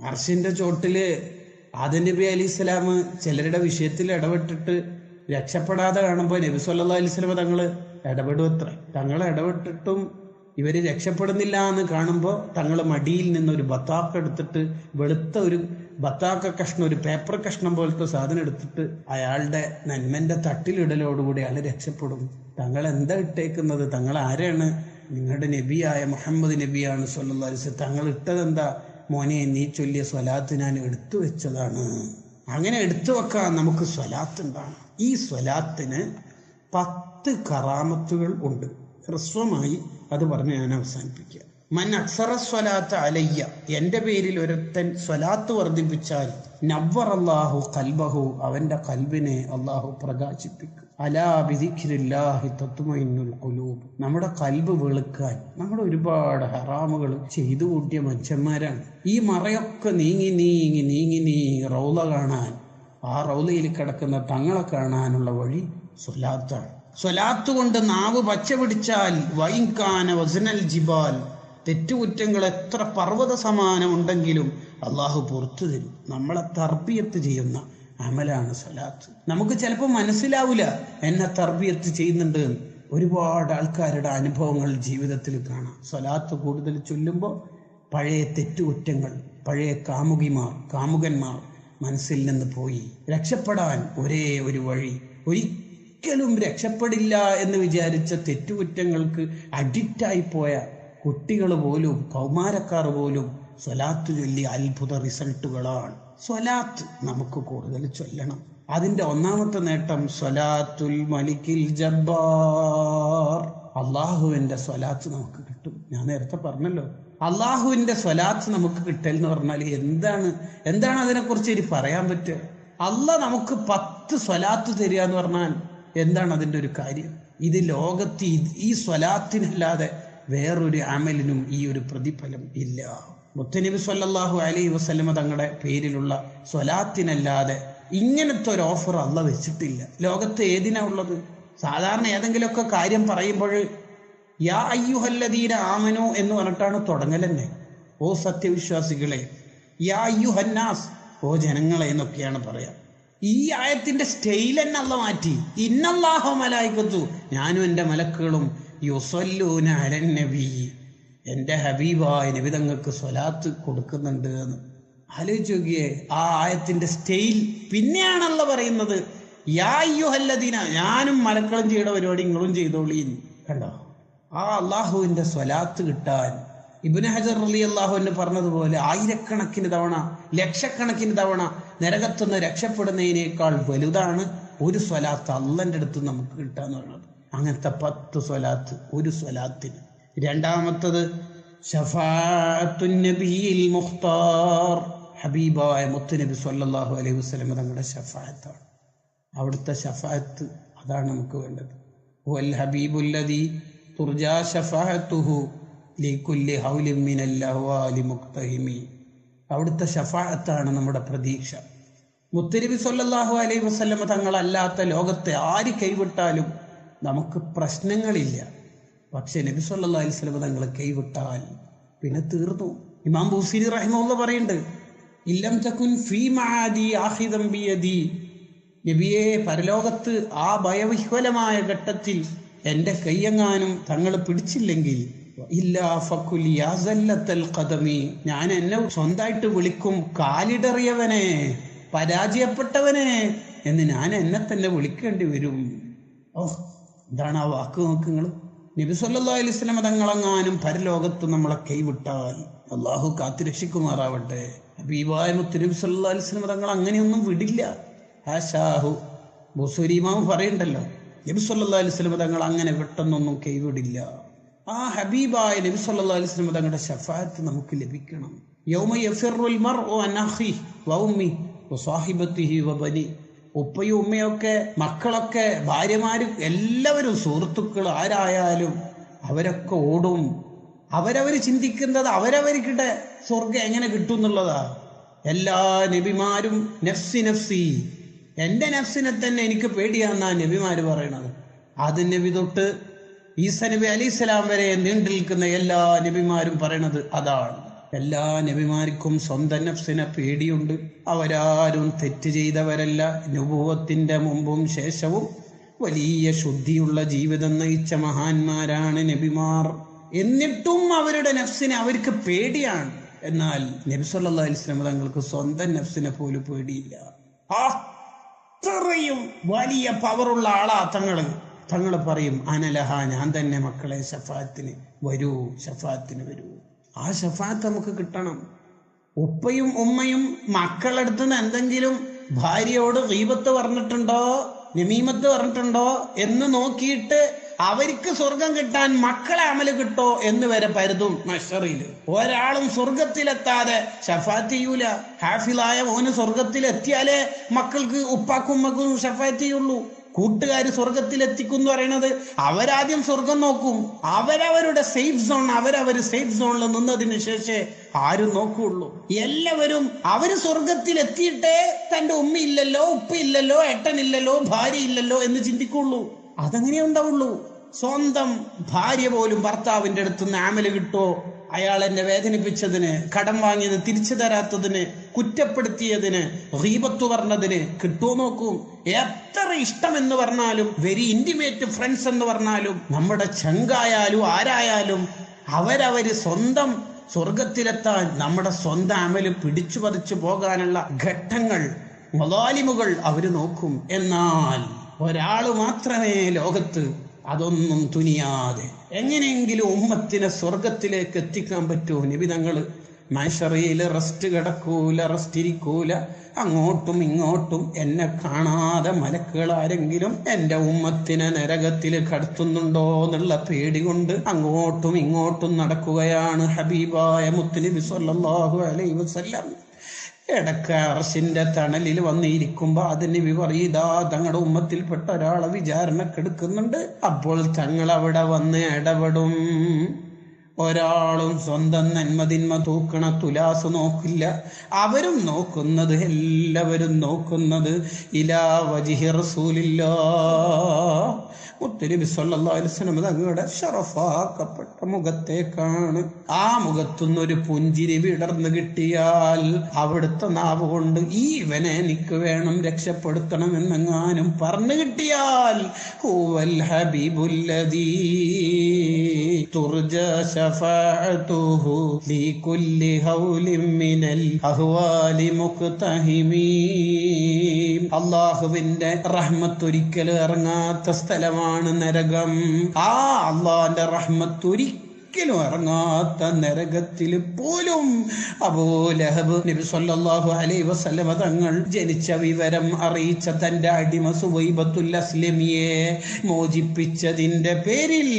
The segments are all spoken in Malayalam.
അർശിന്റെ ചോട്ടില് ആദം നബി അലൈഹി സ്വലാം ചിലരുടെ വിഷയത്തിൽ ഇടപെട്ടിട്ട് രക്ഷപ്പെടാതെ കാണുമ്പോൾ നബി സല്ലല്ലാഹു അലൈഹി വസല്ലം തങ്ങള് ഇടപെടുമത്രേ. തങ്ങൾ ഇടപെട്ടിട്ടും ഇവര് രക്ഷപ്പെടുന്നില്ല എന്ന് കാണുമ്പോൾ തങ്ങൾ മടിയിൽ നിന്നൊരു ബത്താക്ക എടുത്തിട്ട്, വെളുത്ത ഒരു ബത്താക്ക കഷ്ണം, ഒരു പേപ്പർ കഷ്ണം പോലത്തെ സാധനം എടുത്തിട്ട് അയാളുടെ നന്മന്റെ തട്ടിലിടലോടുകൂടി അയാൾ രക്ഷപ്പെടും. തങ്ങൾ എന്താ ഇട്ടേക്കുന്നത്? തങ്ങൾ ആരാണ്? നിങ്ങളുടെ നബിയായ മുഹമ്മദ് നബിയാണ് സല്ലല്ലാഹു അലൈഹി വസല്ലം. തങ്ങൾ ഇട്ടതെന്താ? മോനെ, നീ ചൊല്ലിയ സ്വലാത്ത് ഞാൻ എടുത്തു വെച്ചതാണ്. അങ്ങനെ എടുത്തു വെക്കാൻ നമുക്ക് സ്വലാത്ത് ഉണ്ടാണ്. ഈ സ്വലാത്തിന് 10 കറാമത്തുകൾ ഉണ്ട്. ഹ്രസ്വമായി അത് പറഞ്ഞ് ഞാൻ അവസാനിപ്പിക്കുക. മൻ അക്സറ സ്വലാത്ത് അലയ്യ, എന്റെ പേരിൽ ഒരുത്തൻ സ്വലാത്ത് വർദ്ധിപ്പിച്ചാൽ നവ്വറല്ലാഹു ഖൽബഹു, അവന്റെ കൽബിനെ അള്ളാഹു പ്രകാശിപ്പിക്കും. അലാ ബിദിക്രില്ലാഹി തത്മഇന്നുൽ ഖുലൂബ്, നമ്മുടെ കൽബ് വെളുക്കാൻ നമ്മുടെ ഒരുപാട് ഹറാമുകൾ ചെയ്തു കൂട്ടിയ മനുഷ്യന്മാരാണ്. ഈ മറയൊക്കെ നീങ്ങി റൗള കാണാൻ, ആ റൗളയിൽ കിടക്കുന്ന തങ്ങളെ കാണാനുള്ള വഴി സ്വലാത്താണ്. സ്വലാത്ത് കൊണ്ട് നാവ് പച്ച പിടിച്ചാൽ വൈൻകാന വസ്നൽ ജിബാൽ, തെറ്റുകുറ്റങ്ങൾ എത്ര പർവ്വത സമാനം ഉണ്ടെങ്കിലും അള്ളാഹു പുറത്തു തരും. നമ്മളെ തർബിയത്ത് ചെയ്യുന്ന അമലാണ് സ്വലാത്ത്. നമുക്ക് ചിലപ്പോൾ മനസ്സിലാവില്ല എന്നെ തർബിയത്ത് ചെയ്യുന്നുണ്ട്. ഒരുപാട് ആൾക്കാരുടെ അനുഭവങ്ങൾ ജീവിതത്തിൽ കാണാം. സ്വലാത്ത് കൂടുതൽ ചൊല്ലുമ്പോൾ പഴയ തെറ്റുകുറ്റങ്ങൾ, പഴയ കാമുകന്മാർ മനസ്സിൽ നിന്ന് പോയി രക്ഷപ്പെടാൻ ഒരേ ഒരു വഴി, ഒരിക്കലും രക്ഷപ്പെടില്ല എന്ന് വിചാരിച്ച തെറ്റുകുറ്റങ്ങൾക്ക് അഡിക്റ്റായി പോയ കുട്ടികൾ പോലും, കൗമാരക്കാർ പോലും സ്വലാത്ത് ചൊല്ലി അത്ഭുത റിസൾട്ടുകളാണ്. സ്വലാത്ത് നമുക്ക് കൂടുതൽ ചൊല്ലണം. അതിന്റെ ഒന്നാമത്തെ നേട്ടം സ്വലാത്തുൽ മലിക്കിൽ ജബ്ബാർ, അള്ളാഹുവിന്റെ സ്വലാത്ത് നമുക്ക് കിട്ടും. ഞാൻ നേരത്തെ പറഞ്ഞല്ലോ, അള്ളാഹുവിന്റെ സ്വലാത്ത് നമുക്ക് കിട്ടൽ എന്ന് പറഞ്ഞാൽ എന്താണ് അതിനെക്കുറിച്ച് ഇനി പറയാൻ പറ്റുക? അള്ളാഹ് നമുക്ക് 10 സ്വലാത്ത് തരിക എന്ന് പറഞ്ഞാൽ എന്താണ് അതിന്റെ ഒരു കാര്യം? ഇത് ലോകത്ത് ഈ സ്വലാത്തിനല്ലാതെ വേറൊരു അമലിനും ഈ ഒരു പ്രതിഫലം ഇല്ല. മുത്തനബി സല്ലല്ലാഹു അലൈഹി വസല്ലമ തങ്ങളുടെ പേരിലുള്ള സ്വലാത്തിനല്ലാതെ ഇങ്ങനത്തെ ഒരു ഓഫർ അള്ളാഹ് വെച്ചിട്ടില്ല. ലോകത്ത് ഏതിനാ ഉള്ളത്? സാധാരണ ഏതെങ്കിലുമൊക്കെ കാര്യം പറയുമ്പോൾ യാ അയ്യുഹല്ലദീന ആമനു എന്ന് പറഞ്ഞിട്ടാണ് തുടങ്ങലെന്നെ. ഓ സത്യവിശ്വാസികളെ, യാ അയ്യുഹന്നാസ്, ഓ ജനങ്ങളെ എന്നൊക്കെയാണ് പറയാ. ഈ ആയത്തിന്റെ സ്റ്റൈൽ തന്നെ അള്ളാഹ് മാറ്റി. ഇന്നല്ലാഹു മലായികത്തു, ഞാനും എൻ്റെ മലക്കുകളും യുസല്ലൂന അലൻ നബി, എൻ്റെ ഹബീബായ നബി തങ്ങൾക്ക് സ്വലാത്ത് കൊടുക്കുന്നുണ്ട് എന്ന്. ആലോചിച്ച് നോക്കിയേ ആ ആയത്തിന്റെ സ്റ്റൈൽ. പിന്നെയാണല്ലോ പറയുന്നത് യാ അയ്യുഹല്ലദീന, ഞാനും മലക്കളും ചെയ്ത പരിപാടി നിങ്ങളും ചെയ്തോളീന്ന്. കണ്ടോ? ആ അള്ളാഹുവിന്റെ സ്വലാത്ത് കിട്ടാൻ ഇബ്നു ഹജർ റളിയല്ലാഹു അൻഹു പറഞ്ഞതുപോലെ ആയിരക്കണക്കിന് തവണ, ലക്ഷക്കണക്കിന് തവണ നരകത്തുനിന്ന് രക്ഷപ്പെടുന്നതിനേക്കാൾ വലുതാണ് ഒരു സ്വലാത്ത് അള്ളാന്റെ അടുത്ത് നമുക്ക് കിട്ടാന്ന് പറയുന്നത്. അങ്ങനത്തെ 10 സ്വലാത്ത് ഒരു സ്വലാത്തിന്. രണ്ടാമത്തത് ശഫാഅത്തുൻ നബിയിൽ മുഖ്താർ, ഹബീബായ മുത്തുനബി സല്ലല്ലാഹു അലൈഹി വസല്ലം തങ്ങളുടെ ശഫാഅത്താണ്. അവിടുത്തെ ശഫാഅത്ത് അതാണ് നമുക്ക് വേണ്ടത്. വൽ ഹബീബുല്ലദീ തുർജാ ശഫാഅത്തുഹു ലികുല്ലി ഹൗലിൻ മിനൽ അഹ്വാലി മുഖ്തഹിമി, അവിടുത്തെ ശഫാഅത്താണ് നമ്മുടെ പ്രതീക്ഷ. മുത്തുനബി സല്ലല്ലാഹു അലൈഹി വസല്ലം തങ്ങളല്ലാത്ത ലോകത്തെ ആര് കൈവിട്ടാലും നമുക്ക് പ്രശ്നങ്ങളില്ല. പക്ഷെ നബി സല്ലല്ലാഹു അലൈഹി വസല്ലം തങ്ങളെ കൈവിട്ടാൽ പിന്നെ തീർന്നു. ഇമാം ബൂസിരി റഹിമഹുല്ലാഹ് പറയുന്നുണ്ട്, ഇല്ലം തകുൻ ഫീ മആദി ആഖിദൻ ബിയദി, നബിയെ പരലോകത്ത് ആ ഭയവിഹ്വലമായ ഘട്ടത്തിൽ എൻ്റെ കയ്യെങ്ങാനും തങ്ങൾ പിടിച്ചില്ലെങ്കിൽ ഇല്ലാ ഫകുൽ യാ സല്ലത്തൽ ഖദമി, ഞാൻ എന്നെ സ്വന്തമായിട്ട് വിളിക്കും കാലിടറിയവനെ, പരാജയപ്പെട്ടവനെ എന്ന് ഞാൻ എന്നെ തന്നെ വിളിക്കേണ്ടി വരും. എന്താണ് ആ വാക്ക്? നോക്ക് നിങ്ങൾ. നബി സല്ലല്ലാഹു അലൈഹി വസല്ലം തങ്ങളെങ്ങാനും പരലോകത്ത് നമ്മളെ കൈവിട്ടാൽ അള്ളാഹു കാത്തുരക്ഷിക്കുമാറാവട്ടെ. ഹബീബായ മുത്തുനബി സല്ലല്ലാഹു അലൈഹി വസല്ലം തങ്ങൾ അങ്ങനെയൊന്നും വിടില്ല. ഹാശാഹു. ബുസൂരി ഇമാം പറയുണ്ടല്ലോ, നബി സല്ലല്ലാഹു അലൈഹി വസല്ലം തങ്ങൾ അങ്ങനെ പെട്ടെന്നൊന്നും കൈവിടില്ല. ആ ഹബീബായ നബി സല്ലല്ലാഹു അലൈഹി വസല്ലം തങ്ങളുടെ ശഫാഅത്ത് നമുക്ക് ലഭിക്കണം. യൗമ യഫിറുൽ മർഉ അൻ അഖിഹി വ ഉമ്മിഹി വ സാഹിബതിഹി വ ബനി, ഉപ്പയും ഉമ്മയൊക്കെ, മക്കളൊക്കെ, ഭാര്യമാരും എല്ലാവരും, സുഹൃത്തുക്കൾ ആരായാലും അവരൊക്കെ ഓടും. അവരവർ ചിന്തിക്കുന്നത് അവരവർക്കിടെ സ്വർഗം എങ്ങനെ കിട്ടും എന്നുള്ളതാ. എല്ലാ നബിമാരും നഫ്സി നഫ്സി, എൻ്റെ നഫ്സിനെ തന്നെ എനിക്ക് പേടിയാന്നാ നബിമാര് പറയണത്. ആദ്യ നബി തൊട്ട് ഈസ നബി അലൈഹിസ്സലാം വരെ നീണ്ടു നിൽക്കുന്ന എല്ലാ നബിമാരും പറയണത് അതാണ്. എല്ലാ നബിമാർക്കും സ്വന്തം നഫ്സിനെ പേടിയുണ്ട്. അവരാരും തെറ്റ് ചെയ്തവരല്ല. നുബുവത്തിന്റെ മുമ്പും ശേഷവും വലിയ ശുദ്ധിയുള്ള ജീവിതം നയിച്ച മഹാന്മാരാണ് നബിമാർ. എന്നിട്ടും അവരുടെ നഫ്സിനെ അവർക്ക് പേടിയാണ്. എന്നാൽ നബി സല്ലല്ലാഹു അലൈഹി വസല്ലം തങ്ങൾക്ക് സ്വന്തം നഫ്സിനെ പോലും പേടിയില്ല. അത്രയും വലിയ പവറുള്ള ആളാ തങ്ങൾ പറയും, അനലഹ, ഞാൻ തന്നെ മക്കളെ ഷഫാത്തിന് വരൂ, ഷഫാത്തിന് വരൂ. ആ ഷഫാത്ത് നമുക്ക് കിട്ടണം. ഉപ്പയും ഉമ്മയും മക്കളെടുത്ത് നിന്ന് എന്തെങ്കിലും ഭാര്യയോട് ഗീബത്ത് പറഞ്ഞിട്ടുണ്ടോ, നമീമത്ത് പറഞ്ഞിട്ടുണ്ടോ എന്ന് നോക്കിയിട്ട് അവർക്ക് സ്വർഗം കിട്ടാൻ മക്കളെ അമല് കിട്ടോ എന്ന് വരെ പരുതും മഹ്ശറില്. ഒരാളും സ്വർഗത്തിലെത്താതെ ഷഫാത്ത് ചെയ്യൂല. ഹാഫിളായ മോന് സ്വർഗത്തിലെത്തിയാലേ മക്കൾക്ക് ഉപ്പാക്കും ഉമ്മക്കും ഷഫാത്ത് ചെയ്യുള്ളൂ. കൂട്ടുകാർ സ്വർഗത്തിലെത്തിക്കും എന്ന് പറയുന്നത് അവരാദ്യം സ്വർഗം നോക്കും. അവരവരുടെ സേഫ് സോൺ, സേഫ് സോണിൽ നിന്നതിന് ശേഷമേ ആരും നോക്കുള്ളൂ. എല്ലാവരും അവര് സ്വർഗത്തിലെത്തിയിട്ടേ തന്റെ ഉമ്മയില്ലല്ലോ, ഉപ്പയില്ലല്ലോ, ഏട്ടനില്ലല്ലോ, ഭാര്യ ഇല്ലല്ലോ എന്ന് ചിന്തിക്കുള്ളൂ. അതങ്ങനെ ഉണ്ടാവുള്ളൂ. സ്വന്തം ഭാര്യ പോലും ഭർത്താവിന്റെ അടുത്തുനിന്ന് ആമല് കിട്ടോ, അയാൾ എന്നെ വേദനിപ്പിച്ചതിന്, കടം വാങ്ങിയത് തിരിച്ചു തരാത്തതിന്, കുറ്റപ്പെടുത്തിയതിന്, ഗീബത്ത് പറഞ്ഞതിന് കിട്ടുമോ നോക്കും. എത്ര ഇഷ്ടം എന്ന് പറഞ്ഞാലും, വെരി ഇന്റിമേറ്റ് ഫ്രണ്ട്സ് എന്ന് പറഞ്ഞാലും, നമ്മുടെ ചങ്കായാലും ആരായാലും അവരവര് സ്വന്തം സ്വർഗത്തിലെത്താൻ നമ്മുടെ സ്വന്തം അമല് പിടിച്ചു പറിച്ചു പോകാനുള്ള ഘട്ടങ്ങൾ, മലാലിമുകൾ അവര് നോക്കും. എന്നാൽ ഒരാള് മാത്രമേ ലോകത്ത് അതൊന്നും തുനിയാതെ എങ്ങനെയെങ്കിലും ഉമ്മത്തിനെ സ്വർഗത്തിലേക്ക് എത്തിക്കാൻ പറ്റുമോ. നബി തങ്ങള് മഹ്ശറില് റെസ്റ്റ് കിടക്കൂല, റെസ്റ്റ് ഇരിക്കൂല. അങ്ങോട്ടും ഇങ്ങോട്ടും എന്നെ കാണാതെ മലക്കുകൾ ആരെങ്കിലും എന്റെ ഉമ്മത്തിനെ നരകത്തിൽ കടത്തുന്നുണ്ടോ എന്നുള്ള പേടി കൊണ്ട് അങ്ങോട്ടും ഇങ്ങോട്ടും നടക്കുകയാണ് ഹബീബായ മുത്തുനബി സല്ലല്ലാഹു അലൈഹി വസല്ലം. ഇടക്ക് അർശിന്റെ തണലിൽ വന്നിരിക്കുമ്പോ അതിന് വിപരീതാ തങ്ങളുടെ ഉമ്മത്തിൽപ്പെട്ട ഒരാളെ വിചാരണക്കെടുക്കുന്നുണ്ട്. അപ്പോൾ തങ്ങൾ അവിടെ വന്ന് ഇടപെടും. ഒരാളും സ്വന്തം നന്മതിന്മ തൂക്കണ തുലാസ് നോക്കില്ല. അവരും നോക്കുന്നത്, എല്ലാവരും നോക്കുന്നത് ഇലാ വജ്ഹി റസൂലില്ലാഹ്, മുത്തുനബി സല്ലല്ലാഹു അലൈഹി വസല്ലം തങ്ങളുടെ ശറഫാക്കപ്പെട്ട മുഖത്തേക്കാണ്. ആ മുഖത്തുനിന്നൊരു പുഞ്ചിരി വിടർന്നു കിട്ടിയാൽ അവിടുത്തെ നാവ് കൊണ്ട് ഇവനെ എനിക്ക് വേണം, രക്ഷപ്പെടുത്തണം എന്നെങ്ങാനും പറഞ്ഞു കിട്ടിയാൽ ഹുവൽ ഹബീബുല്ലദീ തുർജ ശഫാഅതുഹു ലികുല്ലി ഹൗലിൻ മിനൽ അഹ്വാലി മുഖ്തഹിമീൻ. അല്ലാഹുവിന്റെ റഹ്മത്ത് ഒരിക്കലും ഇറങ്ങാത്ത സ്ഥലമാണ് നരകം. ആ അള്ളാന്റെ റഹ്മത്ത് ഒരിക്കലും ഇറങ്ങാത്ത നരകത്തിൽ പോലും അബൂ ലഹബ് നബി സല്ലല്ലാഹു അലൈഹി വസല്ലം തങ്ങൾ ജനിച്ച വിവരം അറിയിച്ച തന്റെ അടിമ സുവൈബത്തുൽ അസ്ലമിയെ മോചിപ്പിച്ചതിന്റെ പേരിൽ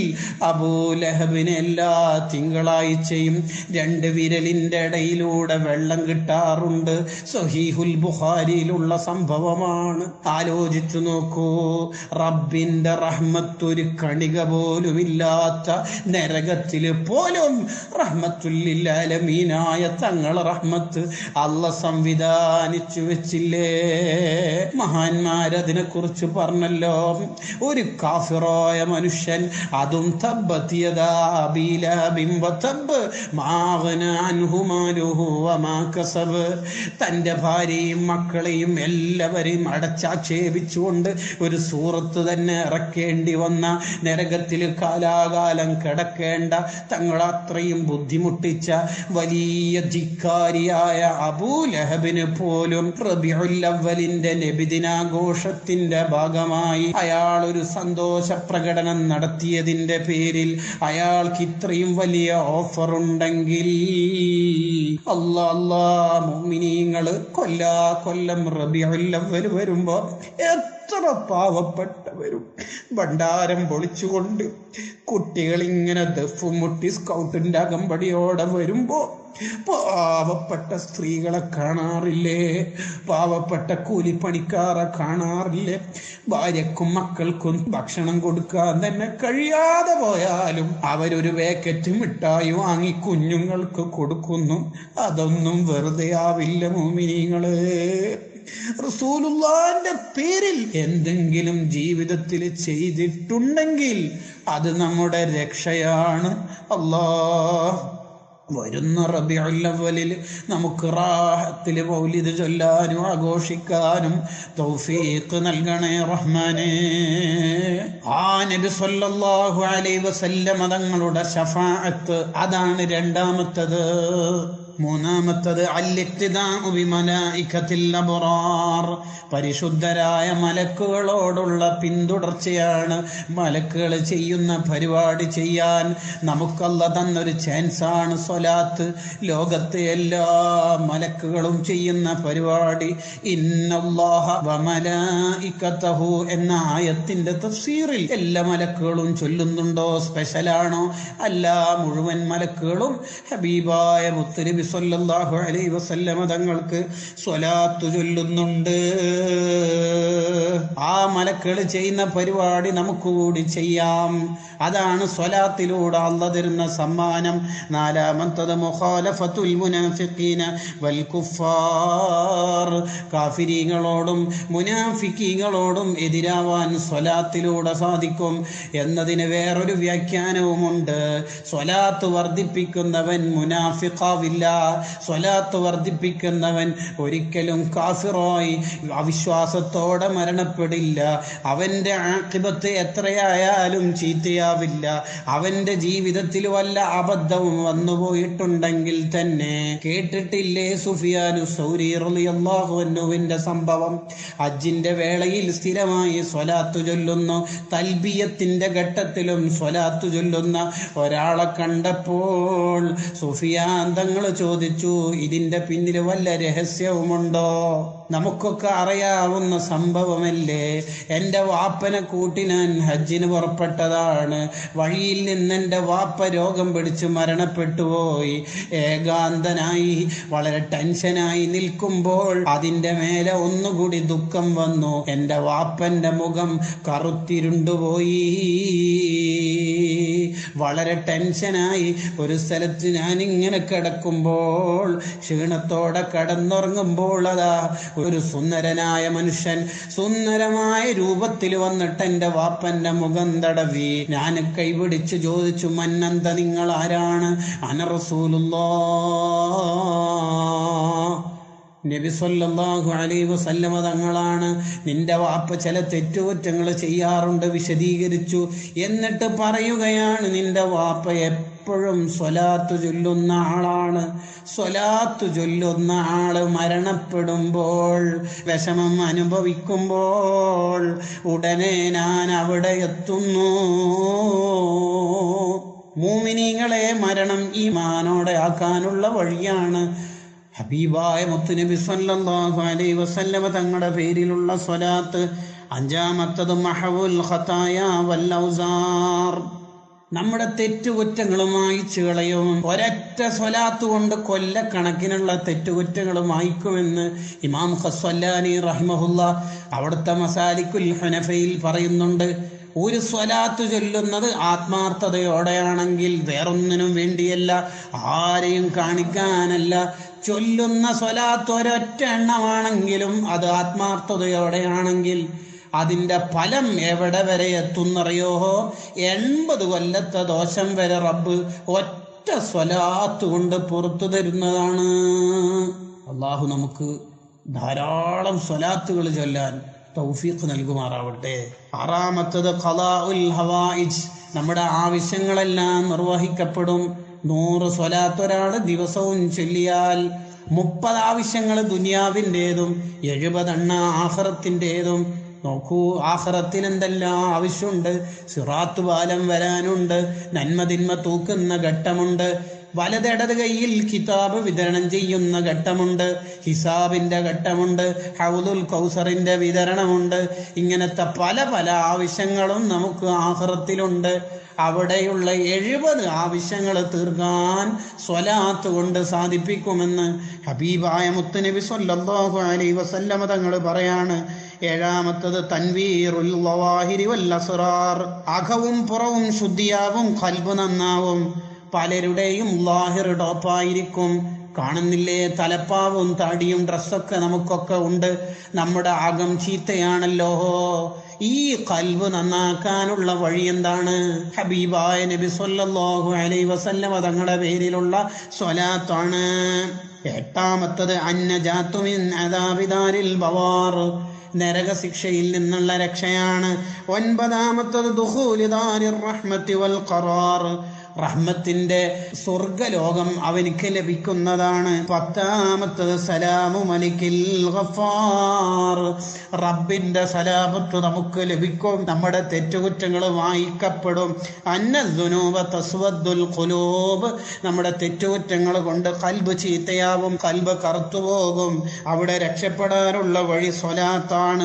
അബൂ ലഹബിന് എല്ലാ തിങ്കളാഴ്ചയും 2 വിരലിന്റെ ഇടയിലൂടെ വെള്ളം കിട്ടാറുണ്ട്. സ്വഹീഹുൽ ബുഖാരിയിലുള്ള സംഭവമാണ്. ആലോചിച്ചു നോക്കൂ, റബ്ബിന്റെ റഹ്മത്ത് ഒരു കണിക പോലും ഇല്ലാത്ത നരകത്തിൽ പോലും റഹ്മത്തുൽ ലിൽ ആലമീനായ തങ്ങളെ റഹ്മത്ത് അല്ലാഹ് സംവിധാനിച്ചു വെച്ചില്ലേ. മഹാന്മാരതിനെ കുറിച്ച് പറഞ്ഞല്ലോ. ഒരു കാഫിറായ മനുഷ്യൻ, അതും തബ്ബത് യദാ അബീ ലഹബിൻ വതബ് മാ ഗനാ അൻഹു മാലുഹു വമാ കസബ്. തന്റെ ഭാര്യയും മക്കളെയും എല്ലാവരെയും അടച്ചാക്ഷേപിച്ചുകൊണ്ട് ഒരു സൂറത്ത് തന്നെ ഇറക്കേണ്ടി വന്ന, നരകത്തിൽ കാലാകാലം കിടക്കേണ്ട, തങ്ങളത്രയും ബുദ്ധിമുട്ടിച്ച വലിയ ധിക്കാരിയായ അബൂ ലഹബിന് പോലും റബീഉൽ അവ്വലിന്റെ നബിദിനാഘോഷത്തിന്റെ ഭാഗമായി അയാൾ ഒരു സന്തോഷ പ്രകടനം നടത്തിയതിന്റെ പേരിൽ അയാൾക്ക് ഇത്രയും വലിയ ഓഫർ ഉണ്ടെങ്കിൽ, അല്ലാഹ് മുഅ്മിനീങ്ങള് കൊല്ലം റബീഉൽ അവ്വൽ വരുമ്പോ എത്ര പാവപ്പെട്ടവരും ഭണ്ഡാരം പൊളിച്ചുകൊണ്ട് കുട്ടികളിങ്ങനെ ദഫും മുട്ടി സ്കൗട്ടിന്റെ അകമ്പടിയോടെ വരുമ്പോ പാവപ്പെട്ട സ്ത്രീകളെ കാണാറില്ലേ? പാവപ്പെട്ട കൂലിപ്പണിക്കാരെ കാണാറില്ലേ? ഭാര്യക്കും മക്കൾക്കും ഭക്ഷണം കൊടുക്കാൻ തന്നെ കഴിയാതെ പോയാലും അവരൊരു പാക്കറ്റ് മിഠായി വാങ്ങി കുഞ്ഞുങ്ങൾക്ക് കൊടുക്കുന്നു. അതൊന്നും വെറുതെ ആവില്ല മുഅ്മിനീങ്ങളെ. റസൂലുള്ളാഹിന്റെ പേരിൽ എന്തെങ്കിലും ജീവിതത്തിൽ ചെയ്തിട്ടുണ്ടെങ്കിൽ അത് നമ്മുടെ രക്ഷയാണ്. വരുന്ന റബീഉൽ അവ്വലിൽ നമുക്ക് റാഹത്തിൽ മൗലിദ് ചൊല്ലാനും ആഘോഷിക്കാനും തൗഫീഖ് നൽകണേ റഹ്മാനേ. ആ നബി സല്ലല്ലാഹു അലൈഹി വസല്ലം തങ്ങളുടെ ശഫാഅത്ത്, അതാണ് രണ്ടാമത്തത്. മൂന്നാമത്തത് അൽ-ഇഖ്തിദാഉ ബിമലായികത്തിൽ അബ്റാർ, പരിശുദ്ധരായ മലക്കുകളോടുള്ള പിന്തുടർച്ചയാണ്. മലക്കുകൾ ചെയ്യുന്ന പരിപാടി ചെയ്യാൻ നമുക്കല്ലാഹ് തന്നൊരു ചാൻസാണ് സ്വലാത്ത്. ലോകത്തെ എല്ലാ മലക്കുകളും ചെയ്യുന്ന പരിപാടി ഇന്നല്ലാഹ വമലായികതഹു എന്ന ആയത്തിന്റെ തഫ്സീറിൽ എല്ലാ മലക്കുകളും ചൊല്ലുന്നുണ്ടോ? സ്പെഷ്യലാണോ? അല്ല, മുഴുവൻ മലക്കുകളും ഹബീബായ മുത്തുനബി സല്ലല്ലാഹു അലൈഹി വസല്ലമ തങ്ങൾക്ക് സ്വലാത്ത് ചൊല്ലുന്നുണ്ട്. ആ മലക്കുകൾ ചെയ്യുന്ന പരിപാടി നമുക്ക് കൂടി ചെയ്യാം. അതാണ് സ്വലാത്തിലൂടെ അല്ലാഹ് തരുന്ന സമ്മാനം. നാലാമത്തത് മുഖാലഫത്തുൽ മുനാഫിഖീന വൽ കുഫാർ, കാഫിരീങ്ങളോടും മുനാഫിക്കീങ്ങളോടും എതിരാവാൻ സ്വലാത്തിലൂടെ സാധിക്കും എന്നതിന് വേറൊരു വ്യാഖ്യാനവുമുണ്ട്. സ്വലാത്ത് വർദ്ധിപ്പിക്കുന്നവൻ മുനാഫിഖാവില്ല. സ്വലാത്ത് വർദ്ധിപ്പിക്കുന്നവൻ ഒരിക്കലും കാഫിറായി അവിശ്വാസത്തോടെ മരണപ്പെടില്ല. അവന്റെ ആഖിബത്ത് എത്രയായാലും ചീത്തയാവില്ല. അവന്റെ ജീവിതത്തിൽ വല്ല അബദ്ധവും വന്നുപോയിട്ടുണ്ടെങ്കിൽ തന്നെ, കേട്ടിട്ടില്ലേ സുഫിയാനു സൗരി റളിയല്ലാഹു അൻഹുവിന്റെ സംഭവം? ഹജ്ജിന്റെ വേളയിൽ സ്ഥിരമായി സ്വലാത്ത് ചൊല്ലുന്നു, തൽബിയത്തിന്റെ ഘട്ടത്തിലും സ്വലാത്ത് ചൊല്ലുന്ന ഒരാളെ കണ്ടപ്പോൾ സുഫിയാൻ തങ്ങൾ ചോദിച്ചു, ഇതിന്റെ പിന്നിൽ വല്ല രഹസ്യവുമുണ്ടോ? നമുക്കൊക്കെ അറിയാവുന്ന സംഭവമല്ലേ. എൻ്റെ വാപ്പനെ കൂട്ടി ഞാൻ ഹജ്ജിന് പുറപ്പെട്ടതാണ്. വഴിയിൽ നിന്ന് എൻ്റെ വാപ്പ രോഗം പിടിച്ച് മരണപ്പെട്ടുപോയി. ഏകാന്തനായി വളരെ ടെൻഷനായി നിൽക്കുമ്പോൾ അതിൻ്റെ മേലെ ഒന്നുകൂടി ദുഃഖം വന്നു. എൻ്റെ വാപ്പൻ്റെ മുഖം കറുത്തിരുണ്ടുപോയി. വളരെ ടെൻഷനായി ഒരു സ്ഥലത്ത് ഞാനിങ്ങനെ കിടക്കുമ്പോൾ, ക്ഷീണത്തോടെ കിടന്നുറങ്ങുമ്പോൾ, അതാ ഒരു സുന്ദരനായ മനുഷ്യൻ സുന്ദരമായ രൂപത്തിൽ വന്നിട്ട് എൻ്റെ വാപ്പന്റെ മുഖം തടവി. ഞാൻ കൈപിടിച്ച് ചോദിച്ചു, മന്നന്ത, നിങ്ങൾ ആരാണ്? അന റസൂലുള്ളാഹ്, നബി സല്ലല്ലാഹു അലൈഹി വസല്ലമ തങ്ങളാണ്. നിന്റെ വാപ്പ ചില തെറ്റുകുറ്റങ്ങൾ ചെയ്യാറുണ്ട്, വിശദീകരിച്ചു. എന്നിട്ട് പറയുകയാണ്, നിന്റെ വാപ്പ എപ്പോഴും സ്വലാത്ത് ചൊല്ലുന്ന ആളാണ്. സ്വലാത്ത് ചൊല്ലുന്ന ആള് മരണപ്പെടുമ്പോൾ, വിഷമം അനുഭവിക്കുമ്പോൾ ഉടനെ ഞാൻ അവിടെ എത്തുന്നു. മുഅ്മിനീങ്ങളെ, മരണം ഈമാനോടെ ആക്കാനുള്ള വഴിയാണ്. ഹബീബായ മുത്തുനബി സല്ലല്ലാഹു അലൈഹി വസല്ലമ തങ്ങളുടെ പേരിലുള്ള സ്വലാത്ത്. അഞ്ചാമത്തത് മഹവുൽ ഖതായ വൽ ഔസാർ, നമ്മുടെ തെറ്റുകുറ്റങ്ങളുമായി കളയും. ഒരൊറ്റ സ്വലാത്ത് കൊണ്ട് കൊല്ലക്കണക്കിനുള്ള തെറ്റുകുറ്റങ്ങൾ മായ്ക്കുമെന്ന് ഇമാം ഖസ്വല്ലാനി റഹിമഹുല്ലാഹ് അവിടുത്തെ മസാലിക്കുൽ ഹനഫയിൽ പറയുന്നുണ്ട്. ഒരു സ്വലാത്ത് ചൊല്ലുന്നത് ആത്മാർത്ഥതയോടെയാണെങ്കിൽ, വേറൊന്നിനും വേണ്ടിയല്ല, ആരെയും കാണിക്കാനല്ല. ചൊല്ലുന്ന സ്വലാത്ത് ഒരൊറ്റ എണ്ണമാണെങ്കിലും അത് ആത്മാർത്ഥതയോടെയാണെങ്കിൽ അതിൻ്റെ ഫലം എവിടെ വരെ എത്തുന്നറിയോ? 80 കൊല്ലത്തെ ദോഷം വരെ റബ്ബ് ഒറ്റ സ്വലാത്ത് കൊണ്ട് പുറത്തു തരുന്നതാണ്. അള്ളാഹു നമുക്ക് ധാരാളം സ്വലാത്തുകൾ ചൊല്ലാൻ തൗഫീഖ് നൽകുമാറാവട്ടെ. ആറാമത്തത് ഖളാഉൽ ഹവായിജ്, നമ്മുടെ ആവശ്യങ്ങളെല്ലാം നിർവഹിക്കപ്പെടും. 100 സ്വലാത്ത് ഒരാൾ ദിവസവും ചൊല്ലിയാൽ 30 ആവശ്യങ്ങൾ ദുനിയാവിൻ്റെതും 70 ആഖിറത്തിൻ്റെതും. നോക്കൂ, ആഖിറത്തിൽ എന്തെല്ലാം ആവശ്യമുണ്ട്. സിറാത്ത് പാലം വരാനുണ്ട്, നന്മതിന്മ തൂക്കുന്ന ഘട്ടമുണ്ട്, വലതിടത് കൈയിൽ കിതാബ് വിതരണം ചെയ്യുന്ന ഘട്ടമുണ്ട്, ഹിസാബിന്റെ ഘട്ടമുണ്ട്, ഹൗദുൽ കൗസറിന്റെ വിതരണമുണ്ട്. ഇങ്ങനത്തെ പല പല ആവശ്യങ്ങളും നമുക്ക് ആഖിറത്തിലുണ്ട്. അവിടെയുള്ള 70 ആവശ്യങ്ങൾ തീർക്കാൻ സ്വലാത്ത് കൊണ്ട് സാധിപ്പിക്കുമെന്ന് ഹബീബായ മുത്തുനബി സല്ലല്ലാഹു അലൈഹി വസല്ലമ തങ്ങൾ പറയാണ്. ഏഴാമത്തത് തൻവീറുൽ ലവാഹിരി വൽ അസ്റാർ, അകവും പുറവും ശുദ്ധിയാവും, ഖൽബ് നന്നാവും. പലരുടെയും ലാഹിർ ടോപ്പായിരിക്കും. കാണുന്നില്ലേ, തലപ്പാവും താടിയും ഡ്രസ്സൊക്കെ നമുക്കൊക്കെ ഉണ്ട്. നമ്മുടെ അകം ചീത്തയാണല്ലോ. ഈ ഖൽബ് നന്നാക്കാനുള്ള വഴി എന്താണ്? ഹബീബായ നബി സല്ലല്ലാഹു അലൈഹി വസല്ലമ തങ്ങളുടെ പേരിലുള്ള സ്വലാത്താണ്. എട്ടാമത്തത് അന്നജാതു മിൻ അദാബിദാരിൽ ബവാർ, നരകശിക്ഷയിൽ നിന്നുള്ള രക്ഷയാണ്. ഒൻപതാമത്തത് ദുഖൂലി ദാരിർ റഹ്മത്തി വൽ ഖറാർ, റഹ്മത്തിന്റെ സ്വർഗലോകം അവനിക്ക് ലഭിക്കുന്നതാണ്. പത്താമത്തത് സലാമു മലിക്കിൽ ഗഫാർ, റബ്ബിന്റെ സലാമത്ത് നമുക്ക് ലഭിക്കും, നമ്മുടെ തെറ്റുകുറ്റങ്ങൾ വായിക്കപ്പെടും. അന്നദ്ദുനൂബ തസ്വദ്ദുൽ ഖുലൂബ്, നമ്മുടെ തെറ്റുകുറ്റങ്ങൾ കൊണ്ട് ഖൽബ് ചീത്തയാവും, ഖൽബ് കറുത്തുപോകും. അവിടെ രക്ഷപ്പെടാനുള്ള വഴി സ്വലാത്താണ്.